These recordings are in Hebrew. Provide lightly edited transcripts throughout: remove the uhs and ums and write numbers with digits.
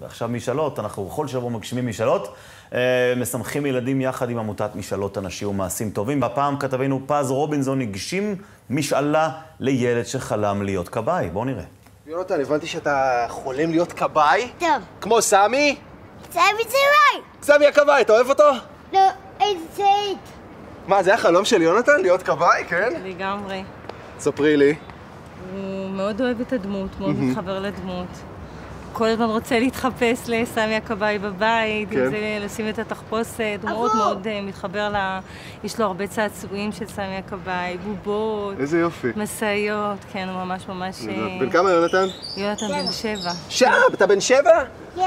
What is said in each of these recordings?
ועכשיו משאלות, אנחנו בכל שבוע מגשימים משאלות, משמחים ילדים יחד עם עמותת משאלות אנשים ומעשים טובים. והפעם כתבנו פז רובינזון הגשים משאלה לילד שחלם להיות כבאי. בואו נראה. יונתן, הבנתי שאתה חולם להיות כבאי? טוב. כמו סמי? סמי זה ראי! סמי הכבאי, אתה אוהב אותו? לא, אין סייט. מה, זה החלום של יונתן, להיות כבאי, כן? לגמרי. ספרי לי. הוא מאוד אוהב את הדמות, מאוד מתחבר לדמות. כל הזמן רוצה להתחפש לסמי הכבאי בבית, אם זה לשים את התחפושת, הוא מאוד מאוד מתחבר יש לו הרבה צעצועים של סמי הכבאי, בובות, איזה יופי. מסעיות, כן, הוא ממש... בן כמה יונתן? יונתן בן 7. אתה בן 7? כן.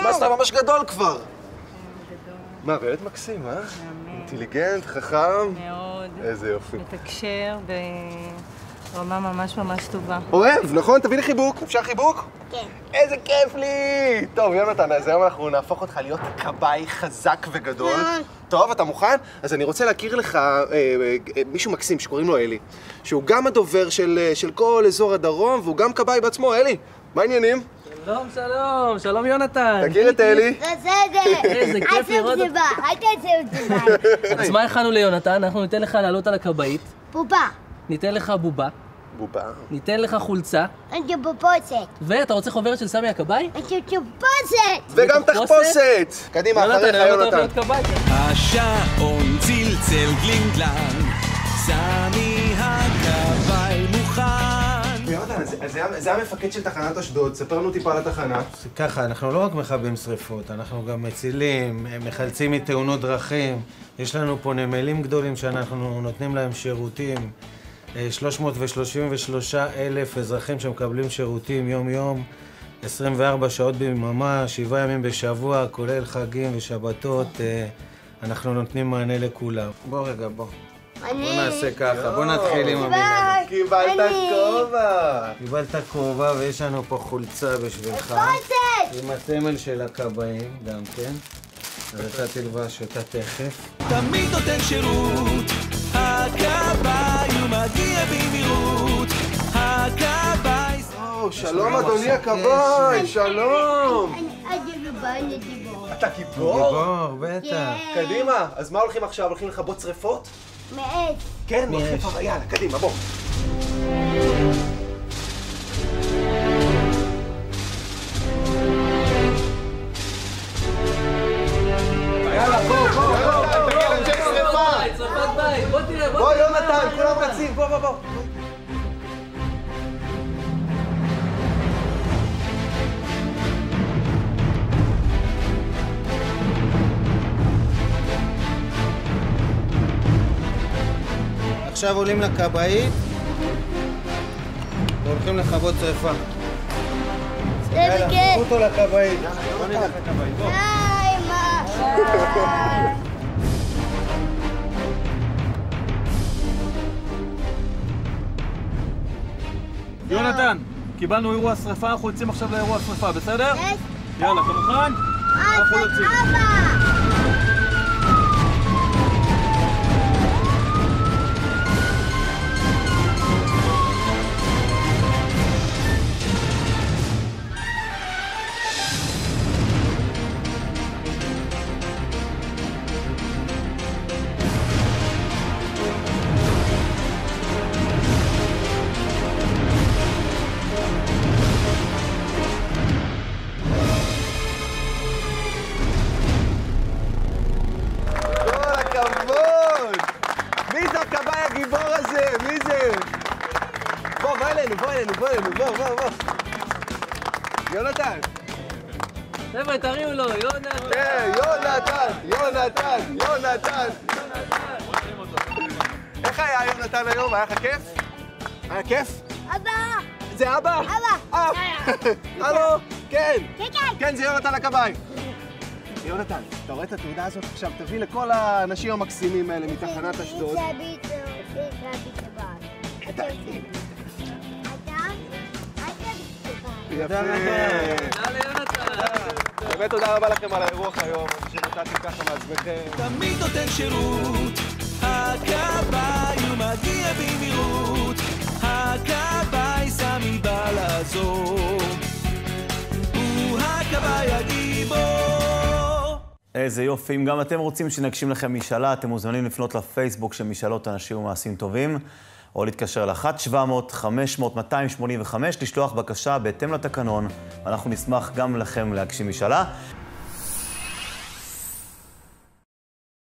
מה, אתה ממש גדול כבר. גדול. מה, באמת מקסים, אה? אינטליגנט, חכם. מאוד. איזה יופי. מתקשר ברמה ממש טובה. אוהב, נכון? תביא לי חיבוק. אפשר חיבוק? כן. איזה כיף לי! טוב, יונתן, אז היום אנחנו נהפוך אותך להיות כבאי חזק וגדול. טוב, אתה מוכן? אז אני רוצה להכיר לך מישהו מקסים שקוראים לו אלי, שהוא גם הדובר של כל אזור הדרום, והוא גם כבאי בעצמו. אלי, מה העניינים? שלום, שלום, שלום יונתן. תכיר את אלי. איזה כיף לראות אותך. אל תעשה את זה. אז מה הכנו ליונתן? אנחנו ניתן לך לעלות על הכבאית. בובה. ניתן לך בובה. בובה. ניתן לך חולצה. אני בופוסת. ואתה רוצה חוברת של סמי הכבאי? אני בופוסת. וגם תחפושת. קדימה, אחריך יונתן. השעון צלצל גלינגלן, סמי הכבאי מוכן. יונתן, זה המפקד של תחנת אשדוד, ספר לנו טיפה על התחנה. ככה, אנחנו לא רק מכבים שריפות, אנחנו גם מצילים, מחלצים מתאונות דרכים. יש לנו פה נמלים גדולים שאנחנו נותנים להם שירותים. 333,000 אזרחים שמקבלים שירותים יום-יום, 24 שעות ביממה, 7 ימים בשבוע, כולל חגים ושבתות. אנחנו נותנים מענה לכולם. בוא רגע, בוא נעשה ככה, בוא נתחיל עם הביניים. קיבלת כובע. קיבלת כובע ויש לנו פה חולצה בשבילך. עם הסמל של הכבאים גם כן. אז אתה תלבש אותה תכף. תמיד נותן שירות, הכבאי הוא מגיע במהירות, הכבאי... שלום אדוני הכבאי, שלום. אני גיבור. אתה גיבור? גיבור, בטח. קדימה, אז מה הולכים עכשיו? הולכים לכבות שריפות? מאש. כן, יאללה, קדימה, בוא. יאללה, בוא, תגיע לנשק שריפה. שריפת בית, בוא תראה, בוא יונתן, כולם רצים, בוא. עכשיו עולים לכבאית והולכים לכבות שריפה. איזה קחו כיף. אותו לכבאית. בוא נלך לכבאית, בוא. היי, מה? יונתן, קיבלנו אירוע שריפה, אנחנו יוצאים עכשיו לאירוע שריפה, בסדר? יאללה, אתה מוכן? אנחנו יוצאים. בוא. יונתן. חבר'ה, תריעו לו, יונתן. יונתן. איך היה יונתן היום? היה לך כיף? היה כיף? אבא. זה אבא? אבא. הלו? כן. כן, זה יונתן הכבאי. יונתן, אתה רואה את התעודה הזאת עכשיו? תביא לכל האנשים המקסימים האלה מתחנת אשדוד. יפה. באמת תודה רבה לכם על האירוח היום, שנתתם ככה מעצמכם. תמיד נותן שירות, הכבאי הוא מגיע במהירות, הכבאי סמי בא לעזור, הוא הכבאי הגיבור. איזה יופי, אם גם אתם רוצים שנגשים לכם משאלה, אתם מוזמנים לפנות לפייסבוק של משאלות אנשים ומעשים טובים, או להתקשר ל-1-700-500-285, לשלוח בקשה בהתאם לתקנון, ואנחנו נשמח גם לכם להגשים משאלה.